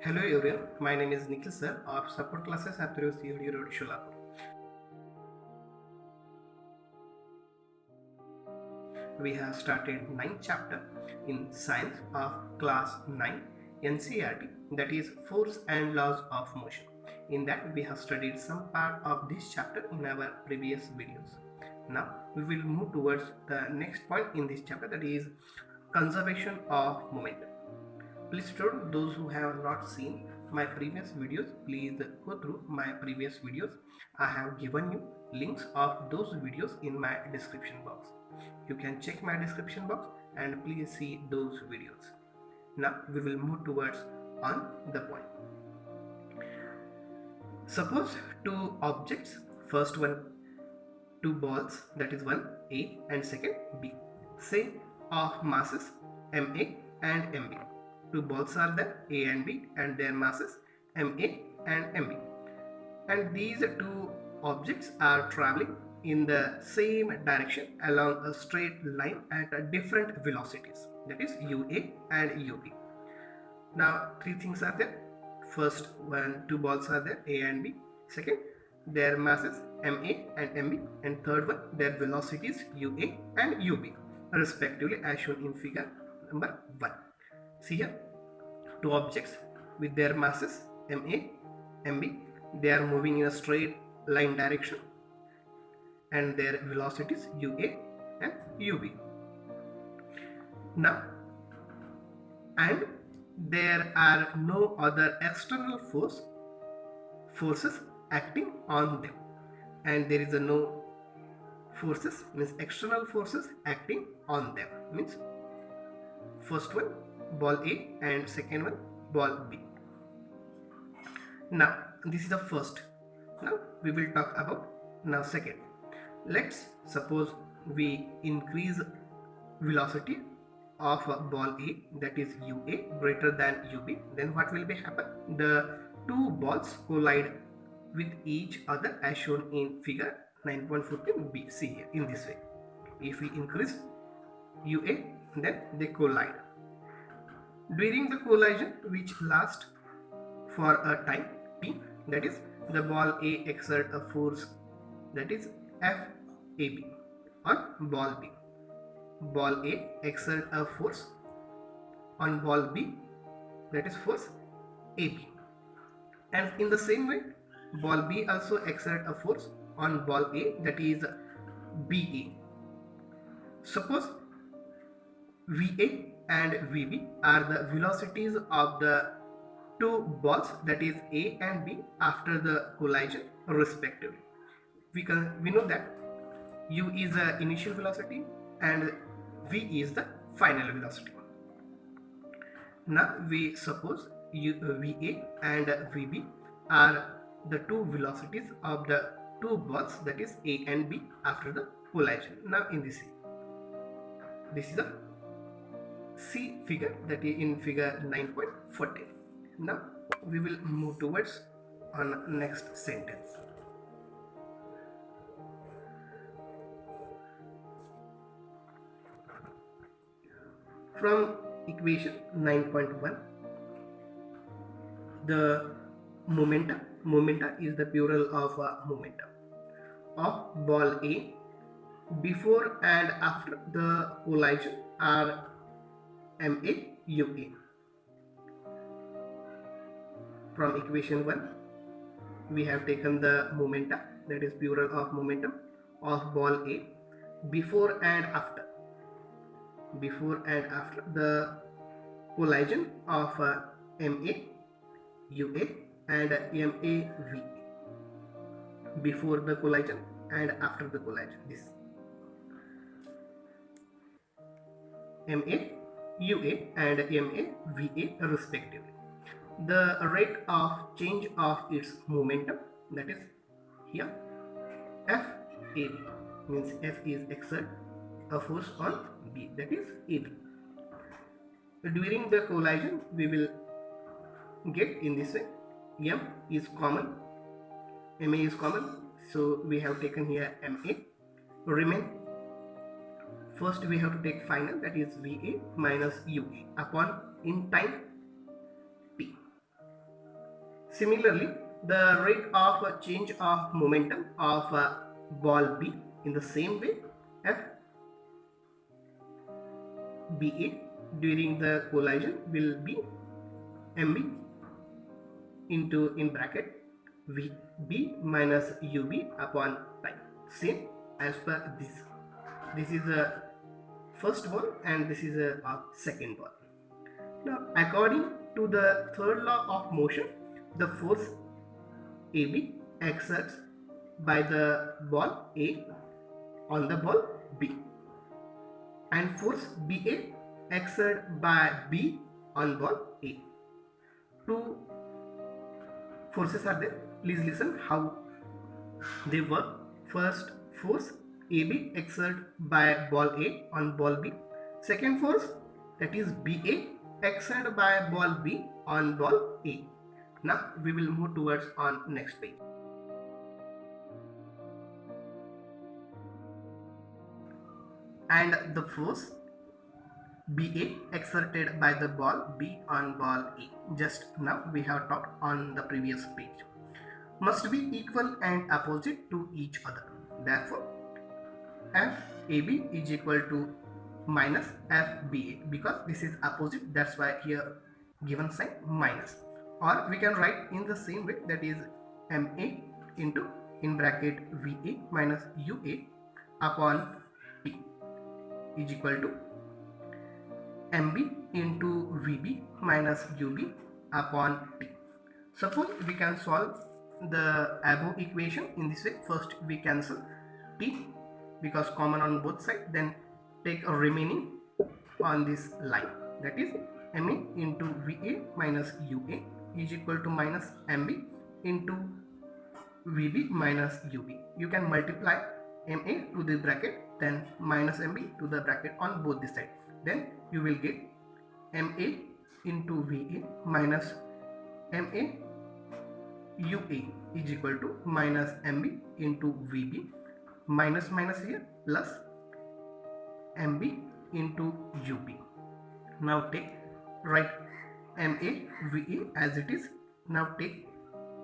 Hello everyone, my name is Nikhil sir of Support Classes at COD Road, Sholapur. We have started 9th chapter in Science of Class 9 NCERT, that is Force and Laws of Motion. In that we have studied some part of this chapter in our previous videos. Now we will move towards the next point in this chapter, that is conservation of momentum. Please students, those who have not seen my previous videos, please go through my previous videos. I have given you links of those videos in my description box. You can check my description box and please see those videos. Now we will move towards on the point. Suppose two objects, first one two balls, that is one A and second B, say of masses MA and MB. Two balls are there, A and B, and their masses MA and MB. And these two objects are traveling in the same direction along a straight line at different velocities, that is UA and UB. Now three things are there. First one, two balls are there, A and B. Second, their masses MA and MB, and third one, their velocities UA and UB respectively, as shown in figure number 1. See here, two objects with their masses MA, MB, they are moving in a straight line direction and their velocities UA and UB. Now, and there are no other external forces acting on them, and there is a no forces, means external forces acting on them, means first one ball A and second one ball B. Now this is the first. Now we will talk about now second. Let's suppose we increase velocity of ball A, that is UA, greater than UB, then what will be happen? The two balls collide with each other as shown in figure 9.14b. See here in this way. If we increase UA, then they collide. During the collision, which lasts for a time t, that is the ball A exert a force, that is FAB, on ball B. Ball A exert a force on ball B, that is force AB, and in the same way ball B also exert a force on ball A, that is BA. Suppose VA and VB are the velocities of the two balls, that is A and B, after the collision respectively. We know that U is the initial velocity and V is the final velocity. Now we suppose VA and VB are the two velocities of the two balls, that is A and B, after the collision. Now in this is a C figure, that is in figure 9.14. Now we will move towards on next sentence. From equation 9.1, the momenta is the plural of momentum of ball A before and after the collision are MA, UA. From equation 1, we have taken the momenta, that is plural of momentum of ball A before and after the collision of MA, UA and MA, VA. Before the collision and after the collision, this MA, UA and MA, VA respectively. The rate of change of its momentum, that is here FAB, means F is exert a force on B, that is AB. During the collision we will get in this way, M is common, MA is common, so we have taken here MA, remain. First we have to take final, that is VA minus UA upon in time t. Similarly, the rate of change of momentum of ball B in the same way F BA during the collision will be MB into in bracket VB minus UB upon time. Same as per this. This is a first ball and this is a second ball. Now, according to the third law of motion, the force AB exerts by the ball A on the ball B, and force BA exerted by B on ball A. Two forces are there. Please listen how they work. First force AB exerted by ball A on ball B. Second force, that is BA exerted by ball B on ball A. Now we will move towards on next page. And the force BA exerted by the ball B on ball A, just now we have talked on the previous page, must be equal and opposite to each other. Therefore, FAB is equal to minus FBA, because this is opposite, that's why here given sign minus. Or we can write in the same way, that is MA into in bracket VA minus UA upon T is equal to MB into VB minus UB upon T. Suppose we can solve the above equation in this way. First we cancel T because common on both sides, then take a remaining on this line, that is MA into VA minus UA is equal to minus MB into VB minus UB. You can multiply MA to the bracket, then minus MB to the bracket on both the sides. Then you will get MA into VA minus MA UA is equal to minus MB into VB minus minus here plus MB into UB. Now take write MA VA as it is. Now take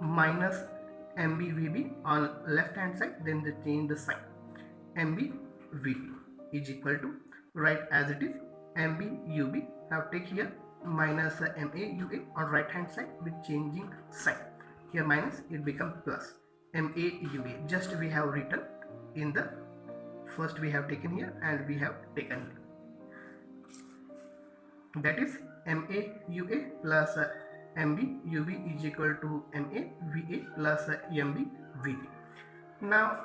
minus MB VB on left hand side, then they change the sign. MB VB is equal to write as it is MB UB. Now take here minus MA UA on right hand side with changing sign. Here minus, it becomes plus MA UA. Just we have written in the first, we have taken here and we have taken here. That is MA UA plus MB UB is equal to MA VA plus MB VB. Now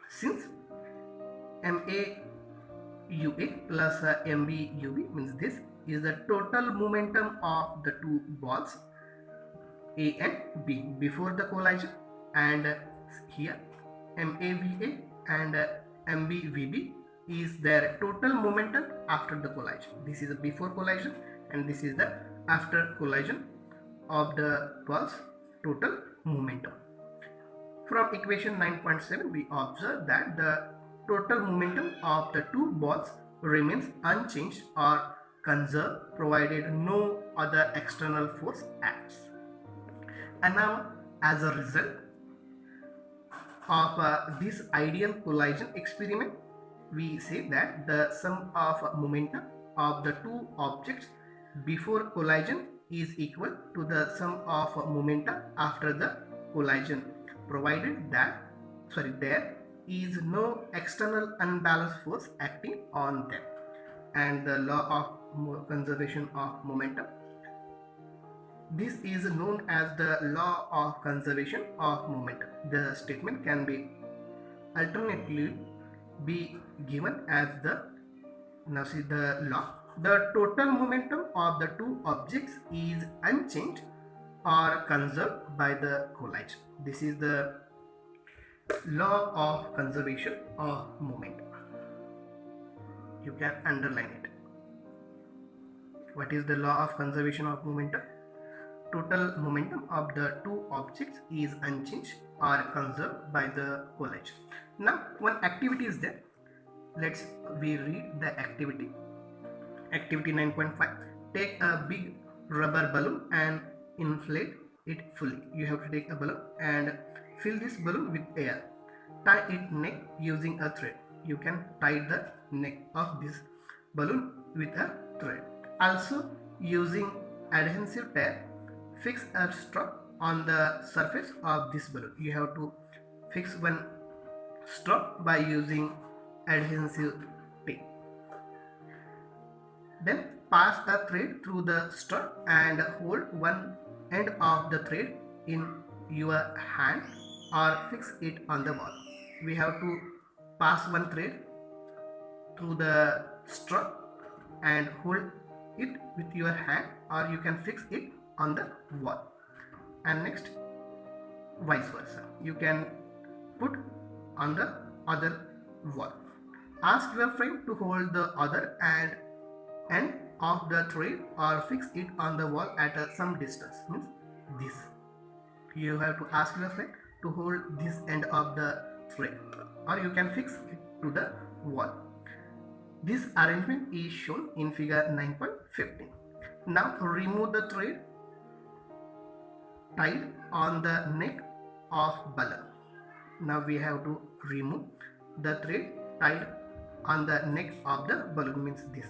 since MA UA plus MB UB means this is the total momentum of the two balls A and B before the collision, and here MAVA and MBVB is their total momentum after the collision. This is the before collision and this is the after collision of the balls total momentum. From equation 9.7 we observe that the total momentum of the two balls remains unchanged or conserved provided no other external force acts. And now as a result of this ideal collision experiment, we say that the sum of momentum of the two objects before collision is equal to the sum of momentum after the collision, provided that there is no external unbalanced force acting on them. And the law of conservation of momentum, this is known as the law of conservation of momentum. The statement can be alternatively be given as the, now see the law, the total momentum of the two objects is unchanged or conserved by the collision. This is the law of conservation of momentum. You can underline it. What is the law of conservation of momentum? Total momentum of the two objects is unchanged or conserved by the collision. Now one activity is there. Let's we read the activity. Activity 9.5. Take a big rubber balloon and inflate it fully. You have to take a balloon and fill this balloon with air. Tie it neck using a thread. You can tie the neck of this balloon with a thread. Also, using adhesive tape, fix a strap on the surface of this balloon. You have to fix one strap by using adhesive tape. Then pass a thread through the strap and hold one end of the thread in your hand or fix it on the wall. We have to pass one thread through the strap and hold it with your hand, or you can fix it on the wall. And next, vice versa, you can put on the other wall. Ask your friend to hold the other end of the thread or fix it on the wall at some distance. Means this. You have to ask your friend to hold this end of the thread, or you can fix it to the wall. This arrangement is shown in figure 9.15. Now remove the thread tied on the neck of balloon. Now we have to remove the thread tied on the neck of the balloon, means this.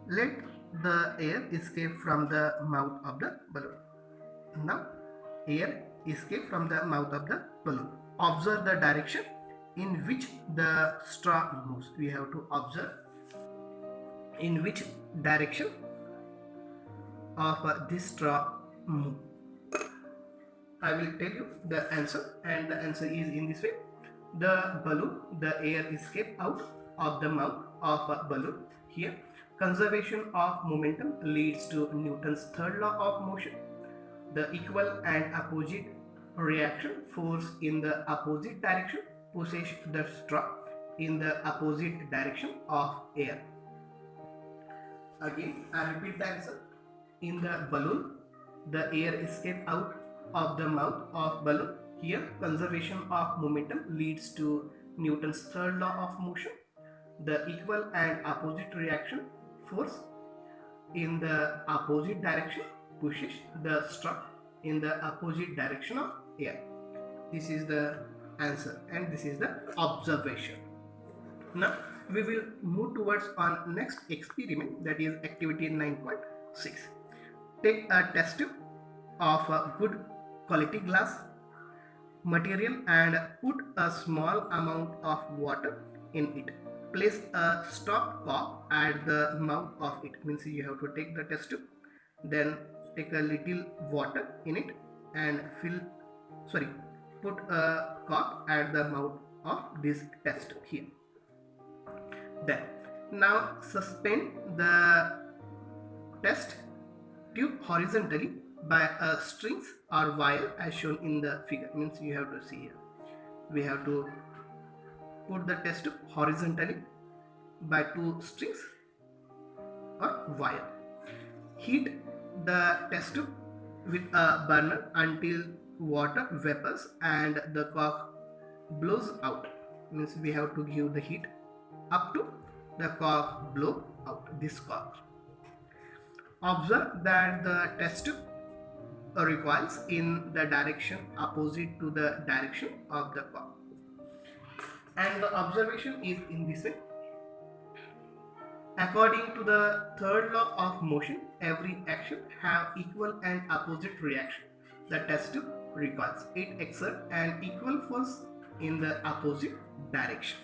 Let the air escape from the mouth of the balloon. Now air escape from the mouth of the balloon. Observe the direction in which the straw moves. We have to observe in which direction of this straw move. I will tell you the answer, and the answer is in this way. The balloon, the air escape out of the mouth of a balloon. Here, conservation of momentum leads to Newton's third law of motion. The equal and opposite reaction force in the opposite direction pushes the straw in the opposite direction of air. Again, I repeat the answer. In the balloon, the air escape out of the mouth of balloon. Here, conservation of momentum leads to Newton's third law of motion. The equal and opposite reaction force in the opposite direction pushes the straw in the opposite direction of air. This is the answer, and this is the observation. Now we will move towards our next experiment, that is activity 9.6. Take a test tube of a good quality glass material and put a small amount of water in it. Place a stop cork at the mouth of it. Means you have to take the test tube, then take a little water in it and put a cork at the mouth of this test tube here. Then now suspend the test tube horizontally by a strings or wire as shown in the figure. Means you have to see here. We have to put the test tube horizontally by two strings or wire. Heat the test tube with a burner until water vapors and the cork blows out. Means we have to give the heat up to the cork blow out, this cork. Observe that the test tube recoils in the direction opposite to the direction of the cork. And the observation is in this way. According to the third law of motion, every action have equal and opposite reaction. The test tube recoils. It exerts an equal force in the opposite direction.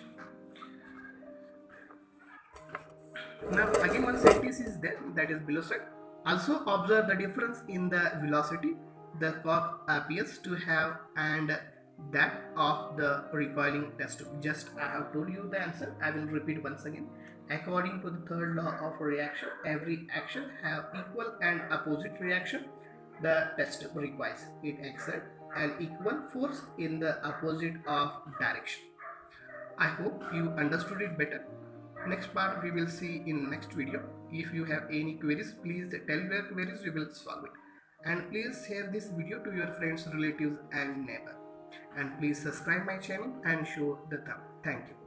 Now again one sentence is there, that is below side. Also observe the difference in the velocity the cork appears to have and that of the recoiling test tube. Just I have told you the answer. I will repeat once again. According to the third law of reaction, every action have equal and opposite reaction. The test tube recoils. It exerts an equal force in the opposite of direction. I hope you understood it better. Next part we will see in next video. If you have any queries, please tell your queries, we will solve it. And please share this video to your friends, relatives and neighbor. And please subscribe my channel and show the thumb. Thank you.